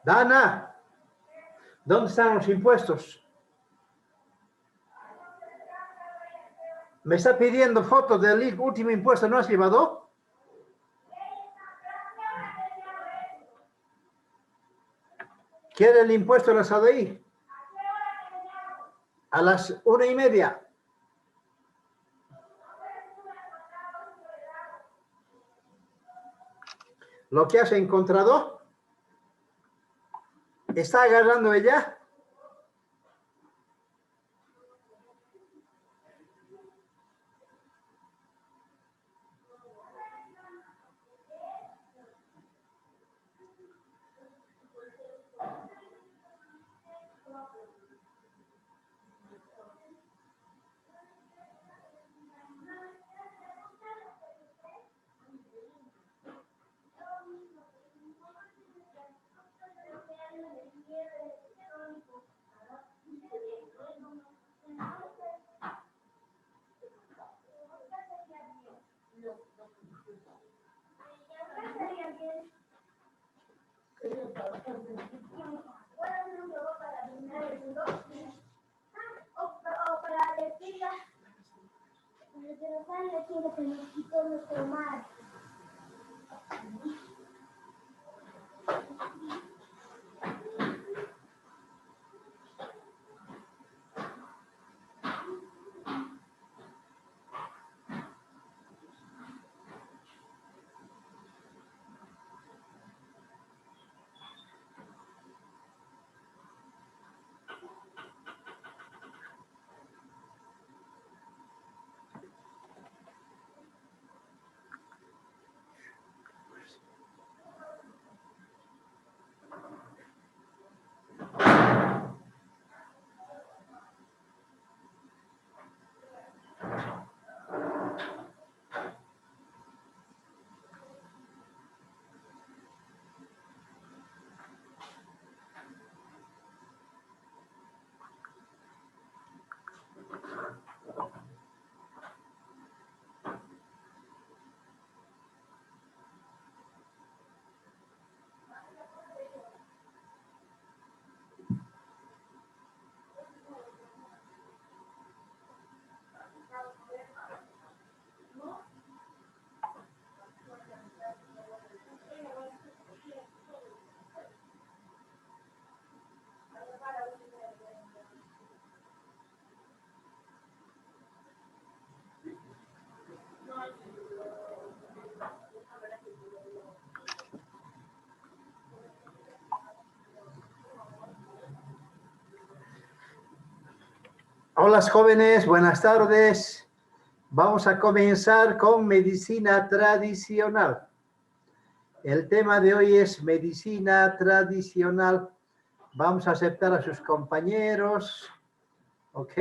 Dana, ¿dónde están los impuestos? Me está pidiendo fotos del último impuesto, ¿no has llevado? ¿Quiere el impuesto de la SADI? A las 1:30. ¿Lo que has encontrado? ¿Está agarrando ella? Hola jóvenes, buenas tardes. Vamos a comenzar con medicina tradicional. El tema de hoy es medicina tradicional. Vamos a aceptar a sus compañeros. Ok.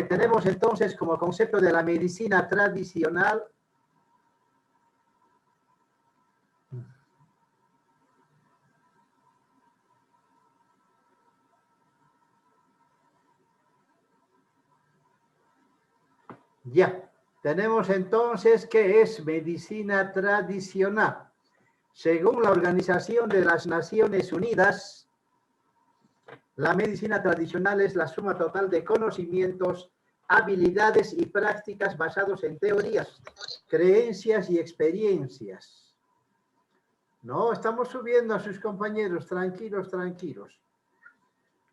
Tenemos entonces como concepto de la medicina tradicional. Ya, tenemos entonces qué es medicina tradicional. Según la Organización de las Naciones Unidas, la medicina tradicional es la suma total de conocimientos, habilidades y prácticas basados en teorías, creencias y experiencias. No, estamos subiendo a sus compañeros, tranquilos.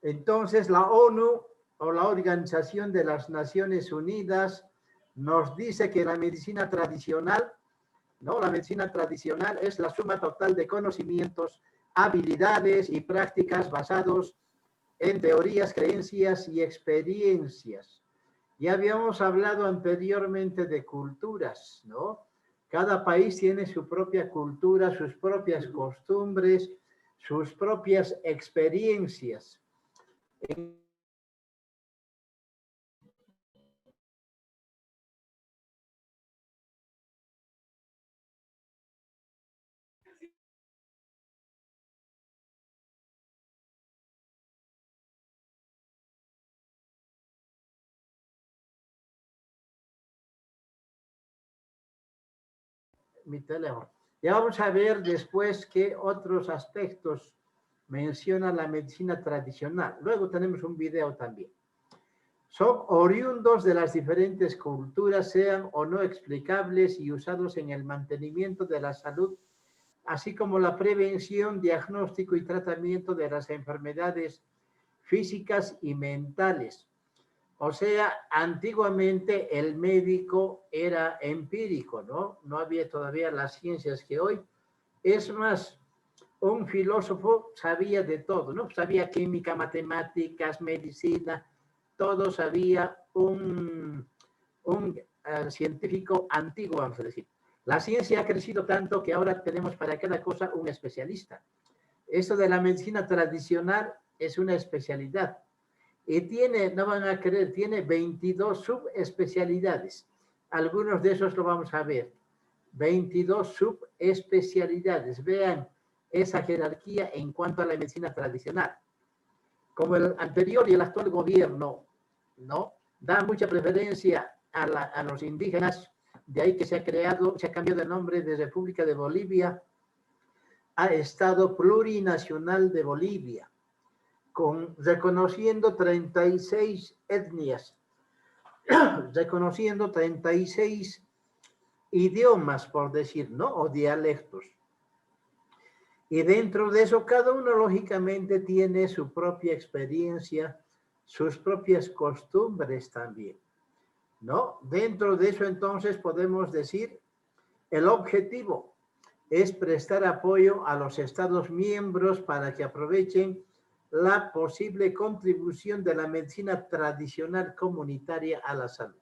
Entonces, la ONU o la Organización de las Naciones Unidas nos dice que la medicina tradicional, ¿no? La medicina tradicional es la suma total de conocimientos, habilidades y prácticas basados en teorías, creencias y experiencias. Ya habíamos hablado anteriormente de culturas, ¿no? Cada país tiene su propia cultura, sus propias costumbres, sus propias experiencias. Mi teléfono. Ya vamos a ver después qué otros aspectos menciona la medicina tradicional. Luego tenemos un video también. Son oriundos de las diferentes culturas, sean o no explicables y usados en el mantenimiento de la salud, así como la prevención, diagnóstico y tratamiento de las enfermedades físicas y mentales. O sea, antiguamente el médico era empírico, ¿no? No había todavía las ciencias que hoy. Es más, un filósofo sabía de todo, ¿no? Sabía química, matemáticas, medicina, todo sabía un científico antiguo, vamos a decir. La ciencia ha crecido tanto que ahora tenemos para cada cosa un especialista. Esto de la medicina tradicional es una especialidad. Y tiene, no van a creer, tiene 22 subespecialidades. Algunos de esos lo vamos a ver. 22 subespecialidades. Vean esa jerarquía en cuanto a la medicina tradicional. Como el anterior y el actual gobierno, ¿no? Da mucha preferencia a los indígenas, de ahí que se ha cambiado el nombre de República de Bolivia a Estado Plurinacional de Bolivia, reconociendo 36 etnias, reconociendo 36 idiomas, por decir, ¿no? O dialectos. Y dentro de eso, cada uno lógicamente tiene su propia experiencia, sus propias costumbres también, ¿no? Dentro de eso, entonces, podemos decir, el objetivo es prestar apoyo a los Estados miembros para que aprovechen la posible contribución de la medicina tradicional comunitaria a la salud.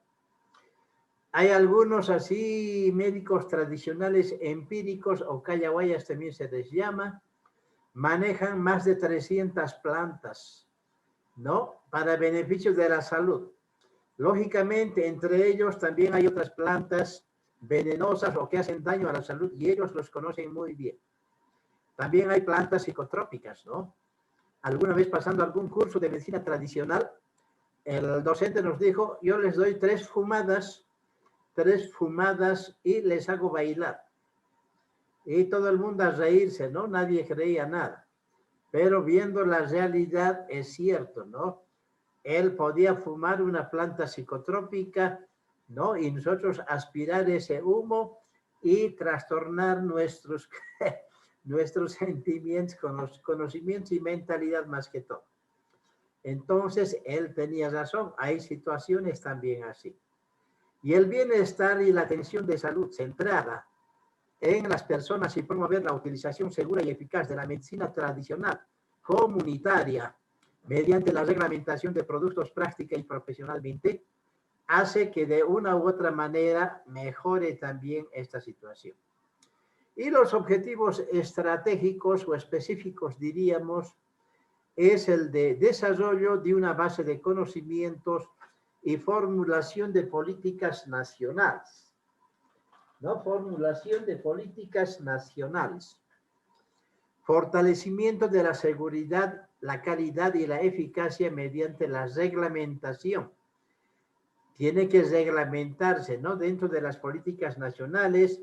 Hay algunos así médicos tradicionales empíricos o callahuayas también se les llama, manejan más de 300 plantas, ¿no? Para beneficio de la salud. Lógicamente, entre ellos también hay otras plantas venenosas o que hacen daño a la salud y ellos los conocen muy bien. También hay plantas psicotrópicas, ¿no? Alguna vez pasando algún curso de medicina tradicional, el docente nos dijo, yo les doy 3 fumadas y les hago bailar. Y todo el mundo a reírse, ¿no? Nadie creía nada. Pero viendo la realidad es cierto, ¿no? Él podía fumar una planta psicotrópica, ¿no? Y nosotros aspirar ese humo y trastornar nuestros, nuestros sentimientos, conocimientos y mentalidad más que todo. Entonces, él tenía razón, hay situaciones también así. Y el bienestar y la atención de salud centrada en las personas y promover la utilización segura y eficaz de la medicina tradicional comunitaria mediante la reglamentación de productos práctica y profesionalmente, hace que de una u otra manera mejore también esta situación. Y los objetivos estratégicos o específicos, diríamos, es el de desarrollo de una base de conocimientos y formulación de políticas nacionales, ¿no? Formulación de políticas nacionales. Fortalecimiento de la seguridad, la calidad y la eficacia mediante la reglamentación. Tiene que reglamentarse, ¿no? Dentro de las políticas nacionales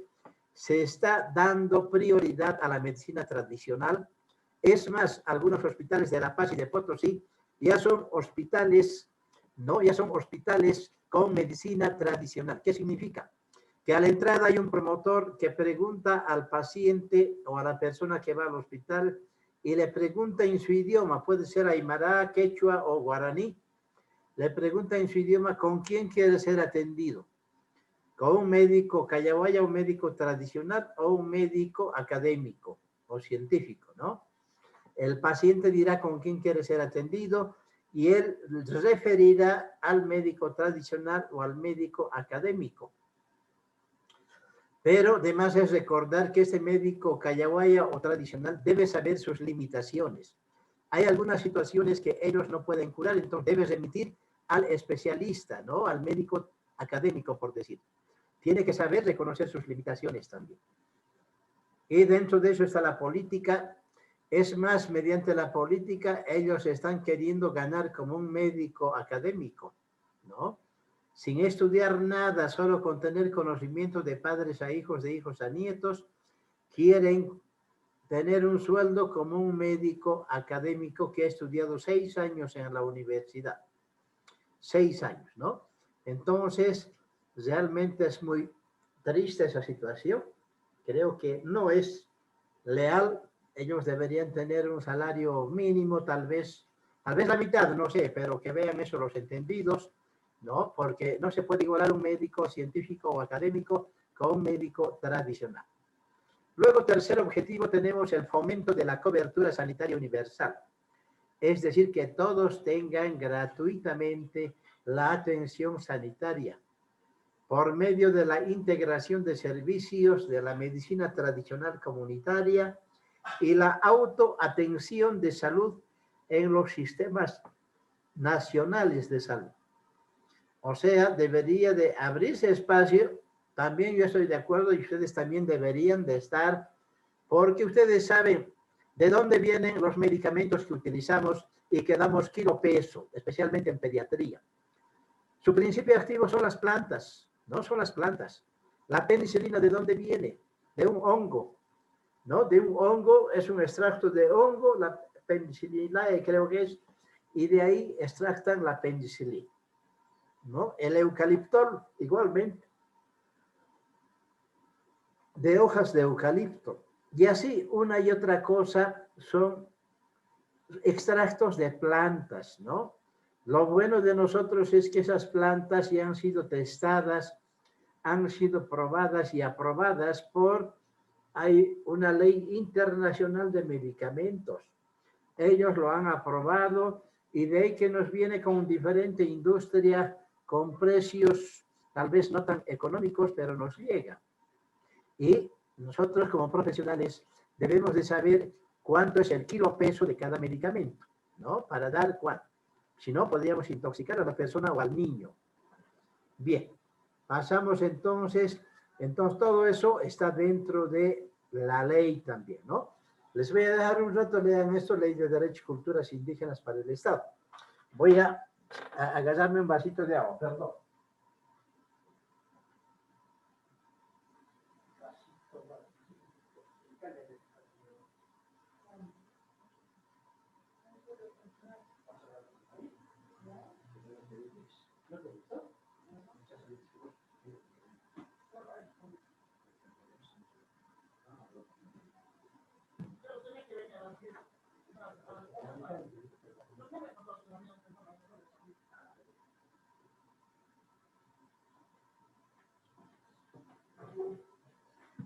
se está dando prioridad a la medicina tradicional. Es más, algunos hospitales de La Paz y de Potosí ya son hospitales, ¿no? Ya son hospitales con medicina tradicional. ¿Qué significa? Que a la entrada hay un promotor que pregunta al paciente o a la persona que va al hospital y le pregunta en su idioma, puede ser aymara, quechua o guaraní, le pregunta en su idioma con quién quiere ser atendido, con un médico callahuaya, un médico tradicional o un médico académico o científico, ¿no? El paciente dirá con quién quiere ser atendido y él referirá al médico tradicional o al médico académico. Pero además es recordar que este médico callahuaya o tradicional debe saber sus limitaciones. Hay algunas situaciones que ellos no pueden curar, entonces debe remitir al especialista, ¿no? Al médico académico, por decir. Tiene que saber reconocer sus limitaciones también. Y dentro de eso está la política. Es más, mediante la política, ellos están queriendo ganar como un médico académico, ¿no? Sin estudiar nada, solo con tener conocimiento de padres a hijos, de hijos a nietos, quieren tener un sueldo como un médico académico que ha estudiado 6 años en la universidad. 6 años, ¿no? Entonces, realmente es muy triste esa situación. Creo que no es leal. Ellos deberían tener un salario mínimo, tal vez la mitad, no sé, pero que vean eso los entendidos, ¿no? Porque no se puede igualar un médico científico o académico con un médico tradicional. Luego, tercer objetivo, tenemos el fomento de la cobertura sanitaria universal. Es decir, que todos tengan gratuitamente la atención sanitaria por medio de la integración de servicios de la medicina tradicional comunitaria y la autoatención de salud en los sistemas nacionales de salud. O sea, debería de abrirse espacio. También yo estoy de acuerdo y ustedes también deberían de estar, porque ustedes saben de dónde vienen los medicamentos que utilizamos y que damos kilopeso, especialmente en pediatría. Su principio activo son las plantas, no son las plantas. La penicilina, ¿de dónde viene? De un hongo, ¿no? De un hongo, es un extracto de hongo, la penicilina creo que es, y de ahí extractan la penicilina, ¿no? El eucaliptol, igualmente, de hojas de eucalipto. Y así, una y otra cosa son extractos de plantas, ¿no? Lo bueno de nosotros es que esas plantas ya han sido testadas, han sido probadas y aprobadas por, hay una ley internacional de medicamentos. Ellos lo han aprobado y de ahí que nos viene con diferente industria, con precios tal vez no tan económicos, pero nos llega. Y nosotros como profesionales debemos de saber cuánto es el kilopeso de cada medicamento, ¿no? Para dar cuánto. Si no, podríamos intoxicar a la persona o al niño. Bien, pasamos entonces todo eso está dentro de la ley también, ¿no? Les voy a dejar un rato, lean esto, Ley de Derechos y Culturas Indígenas para el Estado. Voy a agarrarme un vasito de agua, perdón.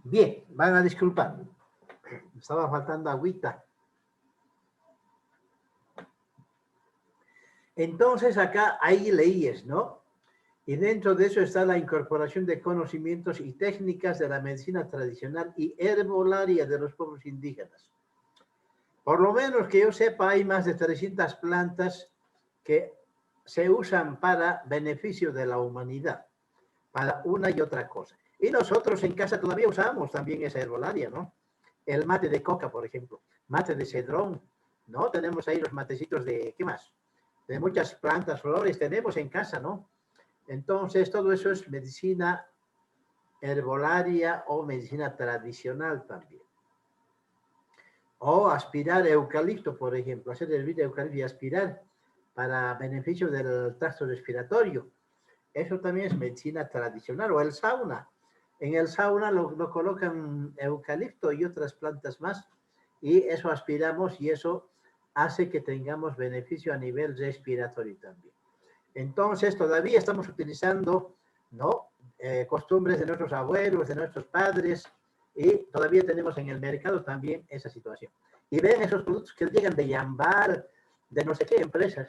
Bien, van a disculpar. Estaba faltando agüita. Entonces acá hay leyes, ¿no? Y dentro de eso está la incorporación de conocimientos y técnicas de la medicina tradicional y herbolaria de los pueblos indígenas. Por lo menos que yo sepa, hay más de 300 plantas que se usan para beneficio de la humanidad, para una y otra cosa. Y nosotros en casa todavía usamos también esa herbolaria, ¿no? El mate de coca, por ejemplo, mate de cedrón, ¿no? Tenemos ahí los matecitos de, ¿qué más? De muchas plantas, flores, tenemos en casa, ¿no? Entonces, todo eso es medicina herbolaria o medicina tradicional también. O aspirar eucalipto, por ejemplo, hacer hervir eucalipto y aspirar para beneficio del tracto respiratorio. Eso también es medicina tradicional. O el sauna. En el sauna lo colocan eucalipto y otras plantas más y eso aspiramos y eso hace que tengamos beneficio a nivel respiratorio también. Entonces, todavía estamos utilizando, ¿no? Costumbres de nuestros abuelos, de nuestros padres, y todavía tenemos en el mercado también esa situación. Y ven esos productos que llegan de Yambar, de no sé qué empresas.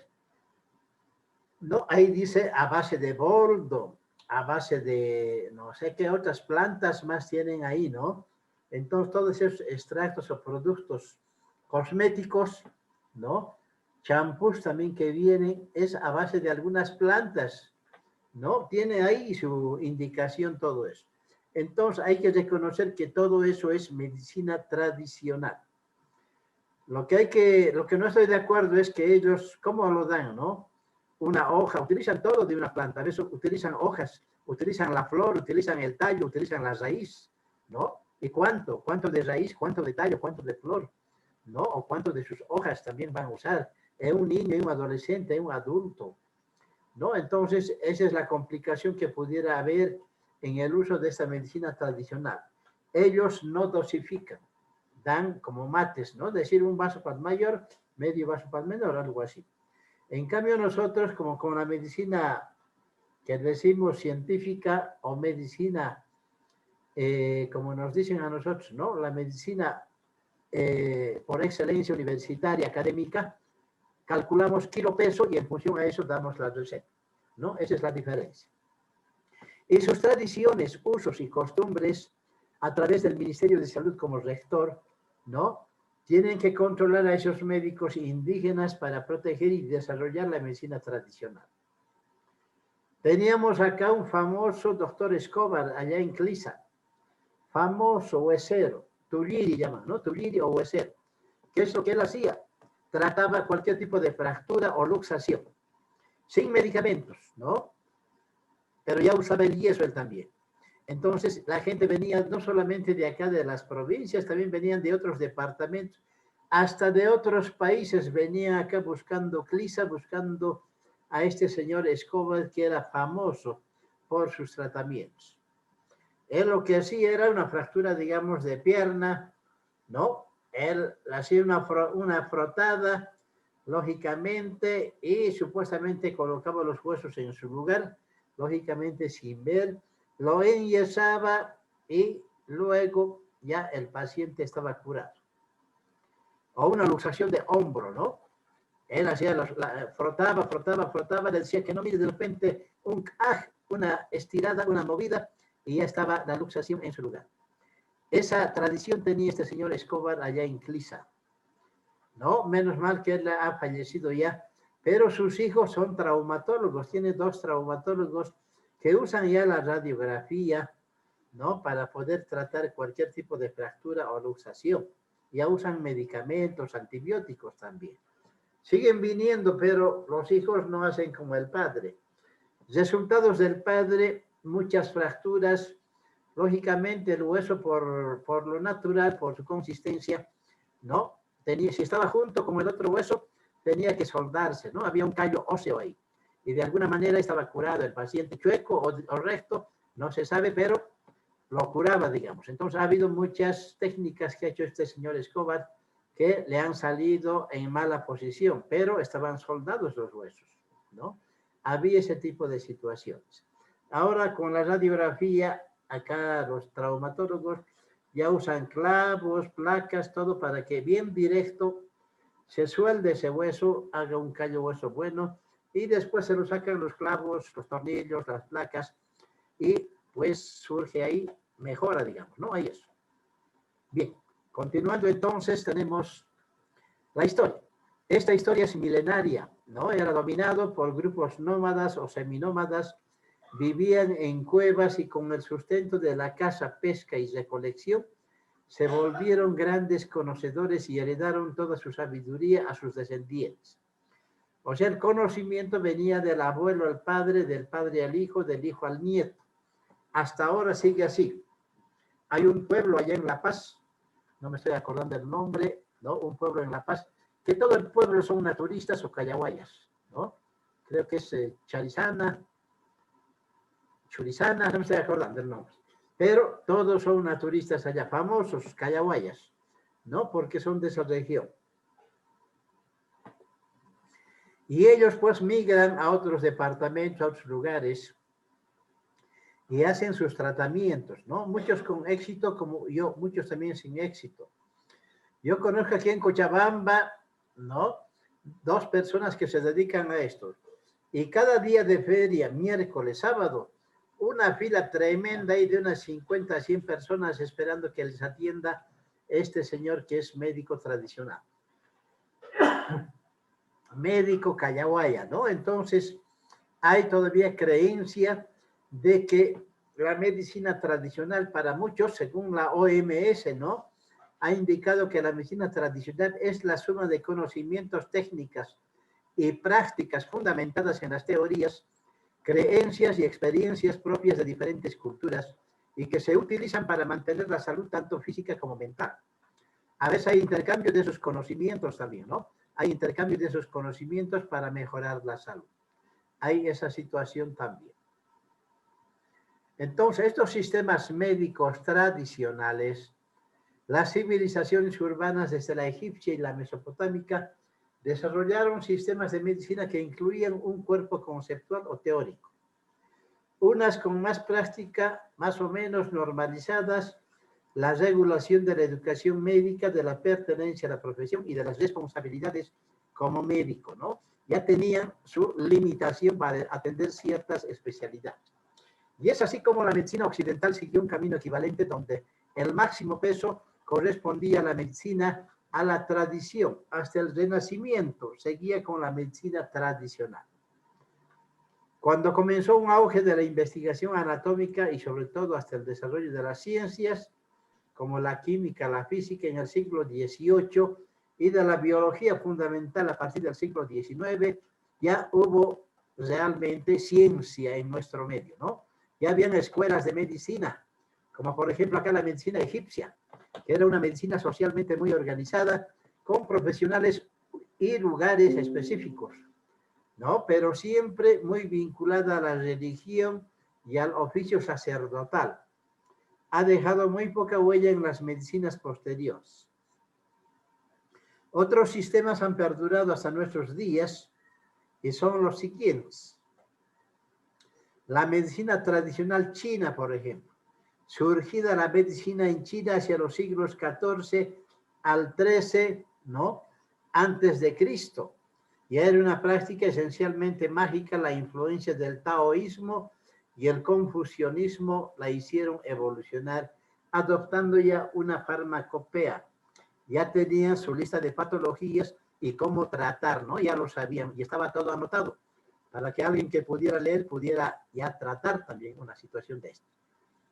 No, ahí dice a base de boldo, a base de no sé qué otras plantas más tienen ahí, ¿no? Entonces, todos esos extractos o productos cosméticos, ¿no? Champús también que vienen, es a base de algunas plantas, ¿no? Tiene ahí su indicación todo eso. Entonces hay que reconocer que todo eso es medicina tradicional. Lo que no estoy de acuerdo es que ellos, ¿cómo lo dan, no? Una hoja, utilizan todo de una planta, a veces utilizan hojas, utilizan la flor, utilizan el tallo, utilizan la raíz, ¿no? ¿Y cuánto? ¿Cuánto de raíz? ¿Cuánto de tallo? ¿Cuánto de flor? ¿No? ¿O cuánto de sus hojas también van a usar? ¿Es un niño, es un adolescente, es un adulto? ¿No? Entonces, esa es la complicación que pudiera haber en el uso de esta medicina tradicional. Ellos no dosifican, dan como mates, ¿no? Decir un vaso para el mayor, medio vaso para el menor, algo así. En cambio, nosotros, como con la medicina que decimos científica o medicina, como nos dicen a nosotros, ¿no? La medicina por excelencia universitaria, académica, calculamos kilo peso y en función a eso damos la receta, ¿no? Esa es la diferencia. Y sus tradiciones, usos y costumbres, a través del Ministerio de Salud como rector, ¿no? Tienen que controlar a esos médicos indígenas para proteger y desarrollar la medicina tradicional. Teníamos acá un famoso doctor Escobar, allá en Clisa, famoso huesero, Tulliri llaman, ¿no? Tulliri o huesero. ¿Qué es lo que él hacía? Trataba cualquier tipo de fractura o luxación, sin medicamentos, ¿no? Pero ya usaba el yeso él también. Entonces, la gente venía no solamente de acá, de las provincias, también venían de otros departamentos, hasta de otros países venían acá buscando Clisa, buscando a este señor Escobar, que era famoso por sus tratamientos. Él lo que hacía era una fractura, digamos, de pierna, ¿no? Él hacía una frotada, lógicamente, y supuestamente colocaba los huesos en su lugar, lógicamente sin ver, lo enyesaba y luego ya el paciente estaba curado. O una luxación de hombro, ¿no? Él hacía, frotaba, decía que no, mire, de repente una estirada, una movida, y ya estaba la luxación en su lugar. Esa tradición tenía este señor Escobar allá en Clisa, ¿no? Menos mal que él ha fallecido ya, pero sus hijos son traumatólogos, tiene 2 traumatólogos que usan ya la radiografía, ¿no? Para poder tratar cualquier tipo de fractura o luxación. Ya usan medicamentos, antibióticos también. Siguen viniendo, pero los hijos no hacen como el padre. Resultados del padre, muchas fracturas. Lógicamente, el hueso, por lo natural, por su consistencia, ¿no? Si estaba junto con el otro hueso, tenía que soldarse, ¿no? Había un callo óseo ahí. Y de alguna manera estaba curado el paciente, chueco o recto, no se sabe, pero lo curaba, digamos. Entonces, ha habido muchas técnicas que ha hecho este señor Escobar que le han salido en mala posición, pero estaban soldados los huesos, ¿no? Había ese tipo de situaciones. Ahora, con la radiografía, acá los traumatólogos ya usan clavos, placas, todo para que bien directo se suelde ese hueso, haga un callo hueso bueno y después se lo sacan los clavos, los tornillos, las placas y pues surge ahí mejora, digamos, ¿no? Ahí eso. Bien, continuando entonces tenemos la historia. Esta historia es milenaria, ¿no? Era dominado por grupos nómadas o seminómadas, vivían en cuevas y con el sustento de la caza, pesca y recolección, se volvieron grandes conocedores y heredaron toda su sabiduría a sus descendientes. O sea, el conocimiento venía del abuelo al padre, del padre al hijo, del hijo al nieto. Hasta ahora sigue así. Hay un pueblo allá en La Paz, no me estoy acordando el nombre, ¿no? Un pueblo en La Paz, que todo el pueblo son naturistas o callahuayas, ¿no? Creo que es Churizana, no me estoy acordando el nombre. Pero todos son naturistas allá, famosos, callahuayas, ¿no? Porque son de esa región. Y ellos pues migran a otros departamentos, a otros lugares, y hacen sus tratamientos, ¿no? Muchos con éxito, como yo, muchos también sin éxito. Yo conozco aquí en Cochabamba, ¿no? 2 personas que se dedican a esto. Y cada día de feria, miércoles, sábado, una fila tremenda y de unas 50 a 100 personas esperando que les atienda este señor que es médico tradicional. Médico callahuaya, ¿no? Entonces, hay todavía creencia de que la medicina tradicional para muchos, según la OMS, ¿no? Ha indicado que la medicina tradicional es la suma de conocimientos, técnicas y prácticas fundamentadas en las teorías, creencias y experiencias propias de diferentes culturas y que se utilizan para mantener la salud tanto física como mental. A veces hay intercambio de esos conocimientos también, ¿no? Hay intercambio de esos conocimientos para mejorar la salud. Hay esa situación también. Entonces, estos sistemas médicos tradicionales, las civilizaciones urbanas desde la egipcia y la mesopotámica desarrollaron sistemas de medicina que incluían un cuerpo conceptual o teórico. Unas con más práctica, más o menos normalizadas, la regulación de la educación médica, de la pertenencia a la profesión y de las responsabilidades como médico, ¿no? Ya tenían su limitación para atender ciertas especialidades. Y es así como la medicina occidental siguió un camino equivalente donde el máximo peso correspondía a la medicina, a la tradición. Hasta el Renacimiento seguía con la medicina tradicional. Cuando comenzó un auge de la investigación anatómica y sobre todo hasta el desarrollo de las ciencias, como la química, la física en el siglo XVIII y de la biología fundamental a partir del siglo XIX, ya hubo realmente ciencia en nuestro medio, ¿no? Ya habían escuelas de medicina, como por ejemplo acá la medicina egipcia, que era una medicina socialmente muy organizada, con profesionales y lugares específicos, ¿no? Pero siempre muy vinculada a la religión y al oficio sacerdotal. Ha dejado muy poca huella en las medicinas posteriores. Otros sistemas han perdurado hasta nuestros días y son los siguientes. La medicina tradicional china, por ejemplo. Surgida la medicina en China hacia los siglos XIV al XIII, ¿no? Antes de Cristo. Y era una práctica esencialmente mágica. La influencia del taoísmo y el confucianismo la hicieron evolucionar, adoptando ya una farmacopea. Ya tenían su lista de patologías y cómo tratar, ¿no? Ya lo sabían y estaba todo anotado para que alguien que pudiera leer pudiera ya tratar también una situación de esta.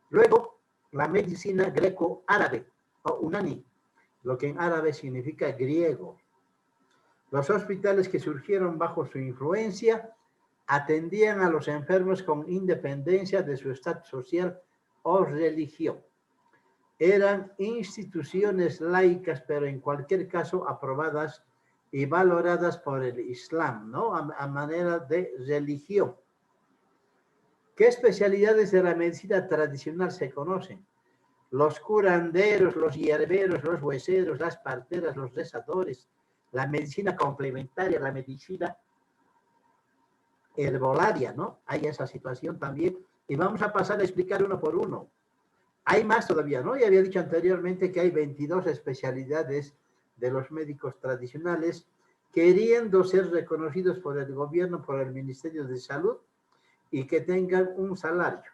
Luego, la medicina greco-árabe o Unani, lo que en árabe significa griego. Los hospitales que surgieron bajo su influencia atendían a los enfermos con independencia de su estatus social o religión. Eran instituciones laicas, pero en cualquier caso aprobadas y valoradas por el Islam, ¿no? A manera de religión. ¿Qué especialidades de la medicina tradicional se conocen? Los curanderos, los hierberos, los hueseros, las parteras, los rezadores, la medicina complementaria, la medicina herbolaria, ¿no? Hay esa situación también. Y vamos a pasar a explicar uno por uno. Hay más todavía, ¿no? Ya había dicho anteriormente que hay 22 especialidades de los médicos tradicionales queriendo ser reconocidos por el gobierno, por el Ministerio de Salud y que tengan un salario.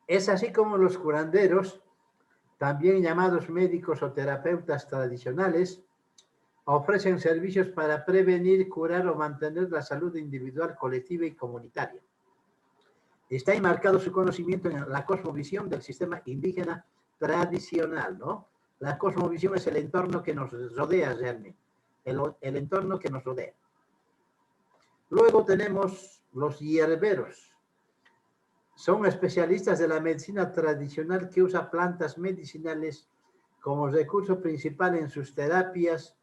Es así como los curanderos, también llamados médicos o terapeutas tradicionales, ofrecen servicios para prevenir, curar o mantener la salud individual, colectiva y comunitaria. Está enmarcado su conocimiento en la cosmovisión del sistema indígena tradicional, ¿no? La cosmovisión es el entorno que nos rodea realmente, el entorno que nos rodea. Luego tenemos los hierberos. Son especialistas de la medicina tradicional que usa plantas medicinales como recurso principal en sus terapias,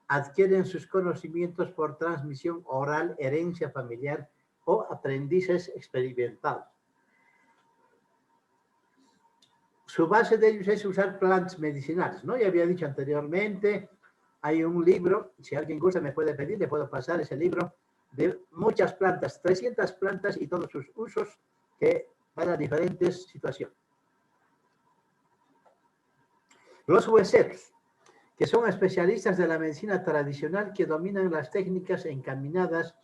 adquieren sus conocimientos por transmisión oral, herencia familiar o aprendices experimentados. Su base de ellos es usar plantas medicinales, ¿no? Ya había dicho anteriormente, hay un libro, si alguien gusta me puede pedir, le puedo pasar ese libro, de muchas plantas, 300 plantas y todos sus usos que para diferentes situaciones. Los hueseros, que son especialistas de la medicina tradicional que dominan las técnicas encaminadas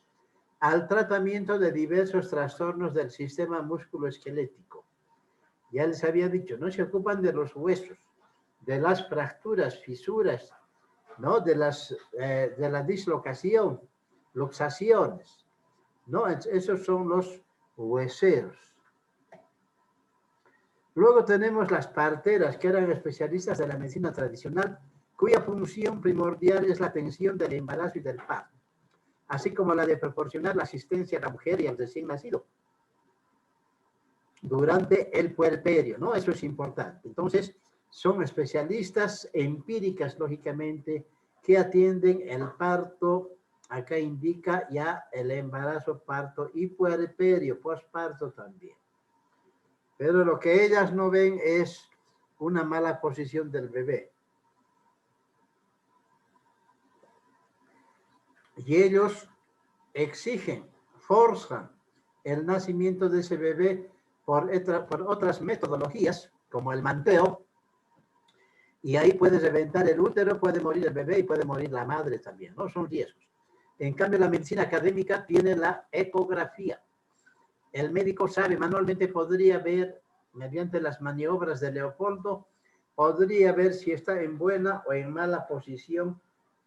al tratamiento de diversos trastornos del sistema musculoesquelético. Ya les había dicho, no se ocupan de los huesos, de las fracturas, fisuras, ¿no? De la dislocación, luxaciones, ¿no? Esos son los hueseros. Luego tenemos las parteras, que eran especialistas de la medicina tradicional, cuya función primordial es la atención del embarazo y del parto, así como la de proporcionar la asistencia a la mujer y al recién nacido. durante el puerperio, ¿no? Eso es importante. Entonces, son especialistas empíricas, lógicamente, que atienden el parto. Acá indica ya el embarazo, parto y puerperio, posparto también. Pero lo que ellas no ven es una mala posición del bebé. Y ellos exigen, forzan el nacimiento de ese bebé por otras metodologías, como el manteo, y ahí puede reventar el útero, puede morir el bebé y puede morir la madre también, ¿no? Son riesgos. En cambio, la medicina académica tiene la ecografía. El médico sabe, manualmente podría ver, mediante las maniobras de Leopoldo, podría ver si está en buena o en mala posición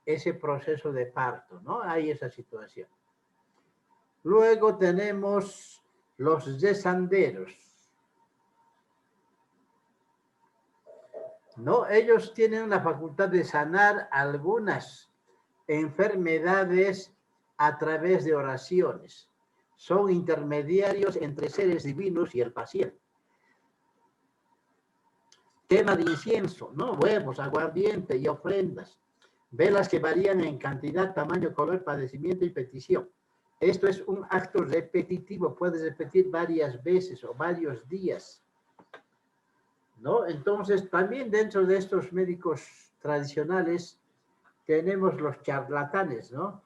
ese proceso de parto, ¿no? Hay esa situación. Luego tenemos los yesanderos, ¿no? Ellos tienen la facultad de sanar algunas enfermedades a través de oraciones. Son intermediarios entre seres divinos y el paciente. Quema de incienso, ¿no? Huevos, aguardiente y ofrendas. Velas que varían en cantidad, tamaño, color, padecimiento y petición. Esto es un acto repetitivo, puedes repetir varias veces o varios días, ¿no? Entonces, también dentro de estos médicos tradicionales tenemos los charlatanes, ¿no?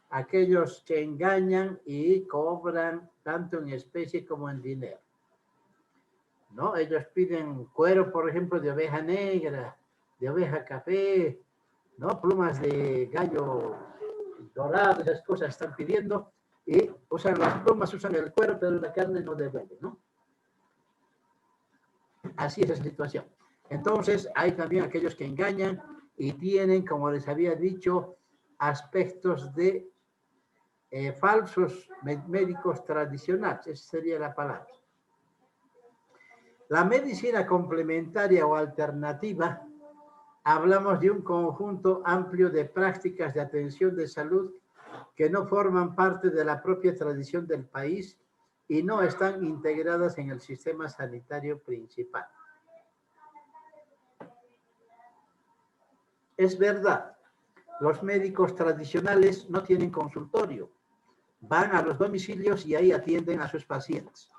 Aquellos que engañan y cobran tanto en especie como en dinero, ¿no? Ellos piden cuero, por ejemplo, de oveja negra, de oveja café, ¿no? Plumas de gallo dorado, esas cosas están pidiendo, y usan las plumas, usan el cuero, pero la carne no devuelve, ¿no? Así es esa situación. Entonces, hay también aquellos que engañan y tienen, como les había dicho, aspectos de falsos médicos tradicionales, esa sería la palabra. La medicina complementaria o alternativa, hablamos de un conjunto amplio de prácticas de atención de salud que no forman parte de la propia tradición del país y no están integradas en el sistema sanitario principal. Es verdad, los médicos tradicionales no tienen consultorio, van a los domicilios y ahí atienden a sus pacientes.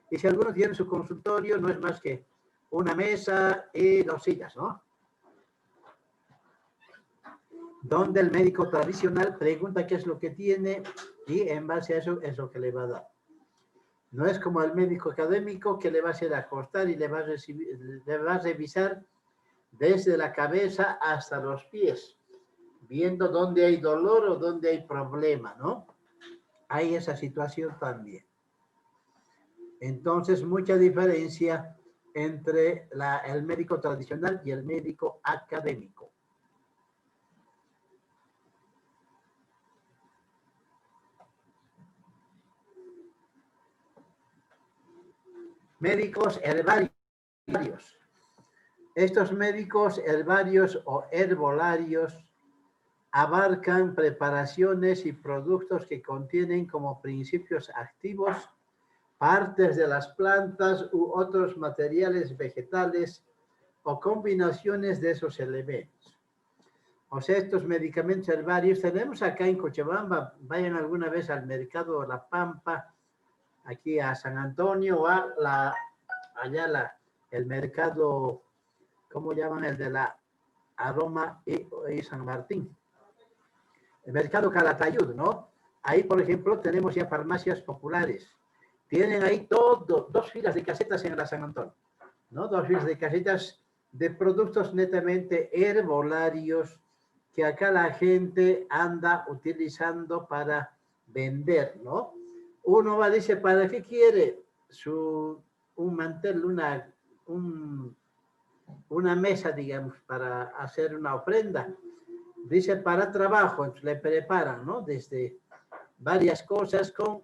Y si alguno tiene su consultorio, no es más que una mesa y 2 sillas, ¿no? Donde el médico tradicional pregunta qué es lo que tiene y en base a eso es lo que le va a dar. No es como el médico académico que le va a hacer acostar y le va a revisar desde la cabeza hasta los pies, viendo dónde hay dolor o dónde hay problema, ¿no? Hay esa situación también. Entonces, mucha diferencia entre el médico tradicional y el médico académico. Médicos herbarios. Estos médicos herbarios o herbolarios abarcan preparaciones y productos que contienen como principios activos partes de las plantas u otros materiales vegetales o combinaciones de esos elementos. O sea, estos medicamentos herbarios tenemos acá en Cochabamba. Vayan alguna vez al mercado La Pampa, aquí a San Antonio, o el mercado, ¿cómo llaman? El de la Aroma y San Martín. El mercado Calatayud, ¿no? Ahí, por ejemplo, tenemos ya farmacias populares. Tienen ahí 2 filas de casetas en la San Antonio, ¿no? 2 filas de casetas de productos netamente herbolarios que acá la gente anda utilizando para vender, ¿no? Uno va, dice, ¿para qué quiere un mantel, una mesa, digamos, para hacer una ofrenda? Dice, para trabajo, entonces le preparan, ¿no? Desde varias cosas con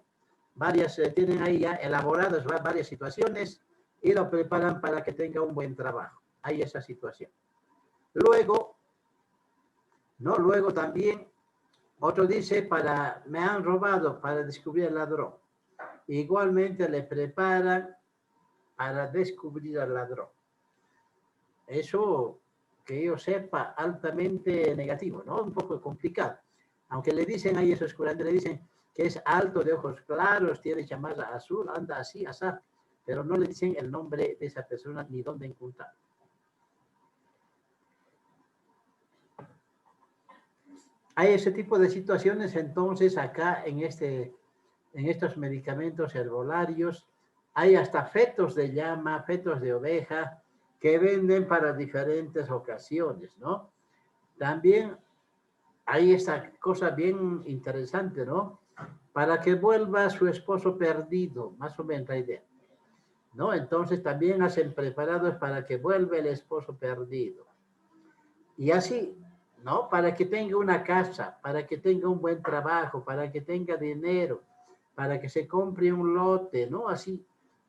varias, tienen ahí ya elaboradas varias situaciones y lo preparan para que tenga un buen trabajo. Hay esa situación. Luego, ¿no? Luego también, otro dice, me han robado para descubrir el ladrón. Igualmente le preparan para descubrir al ladrón. Eso, que yo sepa, altamente negativo, ¿no? Un poco complicado. Aunque le dicen ahí esos curantes, le dicen que es alto, de ojos claros, tiene chamarra azul, anda así, así, pero no le dicen el nombre de esa persona ni dónde encontrar. Hay ese tipo de situaciones, entonces, acá en estos medicamentos herbolarios, hay hasta fetos de llama, fetos de oveja, que venden para diferentes ocasiones, ¿no? También hay esta cosa bien interesante, ¿no? Para que vuelva su esposo perdido, más o menos la idea, ¿no? Entonces también hacen preparados para que vuelva el esposo perdido. Y así, ¿no? Para que tenga una casa, para que tenga un buen trabajo, para que tenga dinero, para que se compre un lote, ¿no? Así,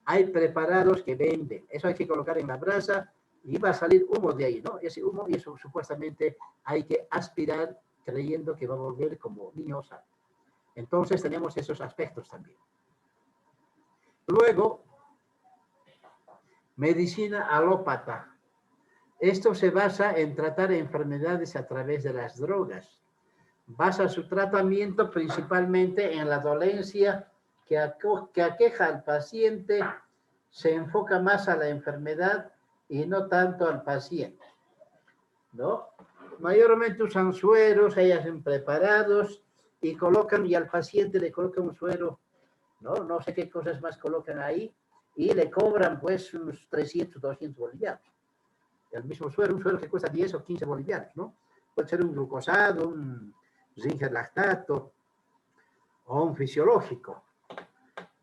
hay preparados que venden. Eso hay que colocar en la brasa y va a salir humo de ahí, ¿no? Ese humo, y eso supuestamente hay que aspirar creyendo que va a volver como niño sano. Entonces tenemos esos aspectos también. Luego, medicina alópata. Esto se basa en tratar enfermedades a través de las drogas. Basa su tratamiento principalmente en la dolencia que aqueja al paciente, se enfoca más a la enfermedad y no tanto al paciente, ¿no? Mayormente usan sueros, ellas hacen preparados y colocan, y al paciente le colocan un suero, ¿no? No sé qué cosas más colocan ahí, y le cobran pues unos 300, 200 bolivianos. El mismo suero, un suero que cuesta 10 o 15 bolivianos, ¿no? Puede ser un glucosado, un zinc lactato o un fisiológico,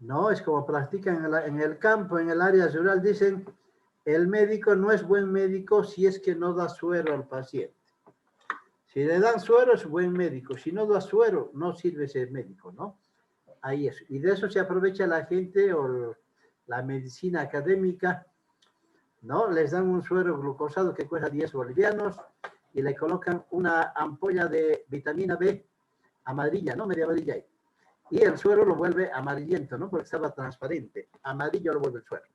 ¿no? Es como practican en el campo, en el área rural, dicen, el médico no es buen médico si es que no da suero al paciente. Si le dan suero es buen médico, si no da suero no sirve ser médico, ¿no? Ahí es. Y de eso se aprovecha la gente o la medicina académica, ¿no? Les dan un suero glucosado que cuesta 10 bolivianos y le colocan una ampolla de vitamina B amarilla, ¿no? Media amarilla ahí. Y el suero lo vuelve amarillento, ¿no? Porque estaba transparente. Amarillo lo vuelve el suero.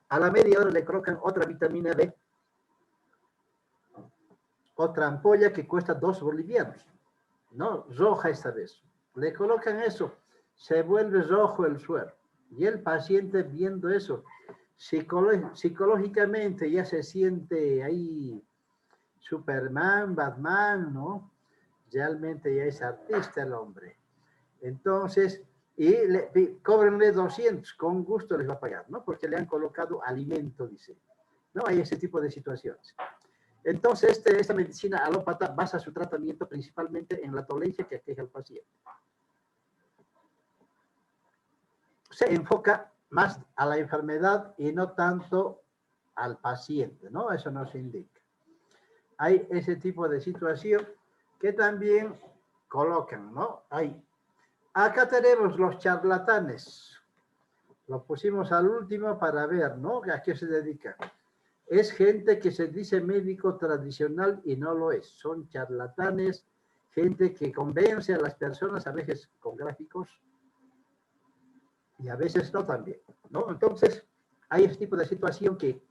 A la media hora le colocan otra vitamina B, otra ampolla que cuesta 2 bolivianos, ¿no? Roja esta vez. Le colocan eso, se vuelve rojo el suero. Y el paciente viendo eso, psicológicamente ya se siente ahí Superman, Batman, ¿no? Realmente ya es artista el hombre. Entonces, cóbrenle 200, con gusto les va a pagar, ¿no? Porque le han colocado alimento, dice. ¿No? Hay ese tipo de situaciones. Entonces, esta medicina alópata basa su tratamiento principalmente en la dolencia que aqueja al paciente. Se enfoca más a la enfermedad y no tanto al paciente, ¿no? Eso nos indica. Hay ese tipo de situación que también colocan, ¿no? Acá tenemos los charlatanes. Lo pusimos al último para ver, ¿no? ¿A qué se dedica? Es gente que se dice médico tradicional y no lo es. Son charlatanes, gente que convence a las personas, a veces con gráficos, y a veces no también, ¿no? Entonces, hay este tipo de situación que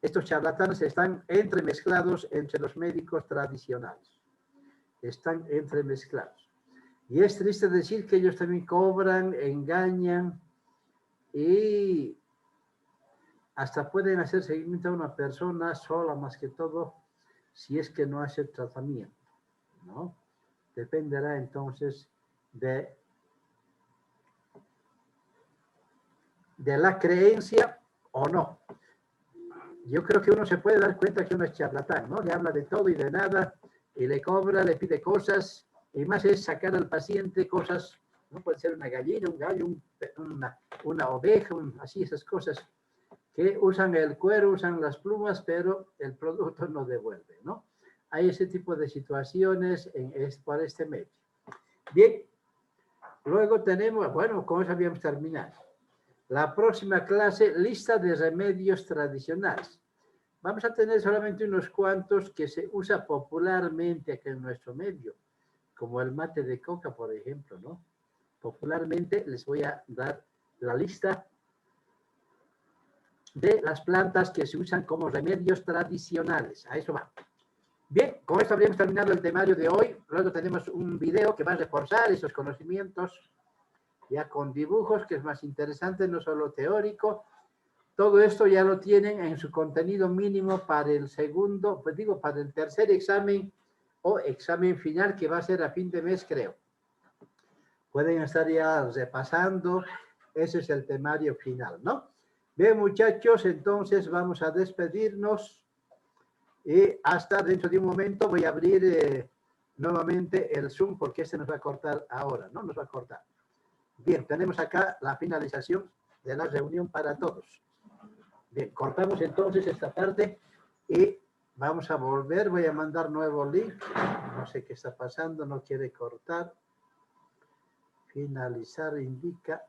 estos charlatanes están entremezclados entre los médicos tradicionales. Están entremezclados. Y es triste decir que ellos también cobran, engañan y hasta pueden hacer seguimiento a una persona sola más que todo si es que no hace tratamiento, ¿no? Dependerá entonces de la creencia o no. Yo creo que uno se puede dar cuenta que uno es charlatán, ¿no? Le habla de todo y de nada y le cobra, le pide cosas y más es sacar al paciente cosas, no puede ser una gallina, un gallo, una oveja, así esas cosas que usan el cuero, usan las plumas, pero el producto no devuelve, ¿no? Hay ese tipo de situaciones por este medio. Bien, luego tenemos, bueno, con eso habíamos terminado. La próxima clase, lista de remedios tradicionales. Vamos a tener solamente unos cuantos que se usa popularmente aquí en nuestro medio, como el mate de coca, por ejemplo, ¿no? Popularmente les voy a dar la lista de las plantas que se usan como remedios tradicionales. A eso va. Bien, con esto habríamos terminado el temario de hoy. Luego tenemos un video que va a reforzar esos conocimientos, ya con dibujos, que es más interesante, no solo teórico. Todo esto ya lo tienen en su contenido mínimo para el segundo, pues digo, para el tercer examen o examen final, que va a ser a fin de mes, creo. Pueden estar ya repasando. Ese es el temario final, ¿no? Bien, muchachos, entonces vamos a despedirnos y hasta dentro de un momento voy a abrir nuevamente el Zoom porque este nos va a cortar ahora, ¿no? Nos va a cortar. Bien, tenemos acá la finalización de la reunión para todos. Bien, cortamos entonces esta parte y vamos a volver. Voy a mandar nuevo link. No sé qué está pasando, no quiere cortar. Finalizar indica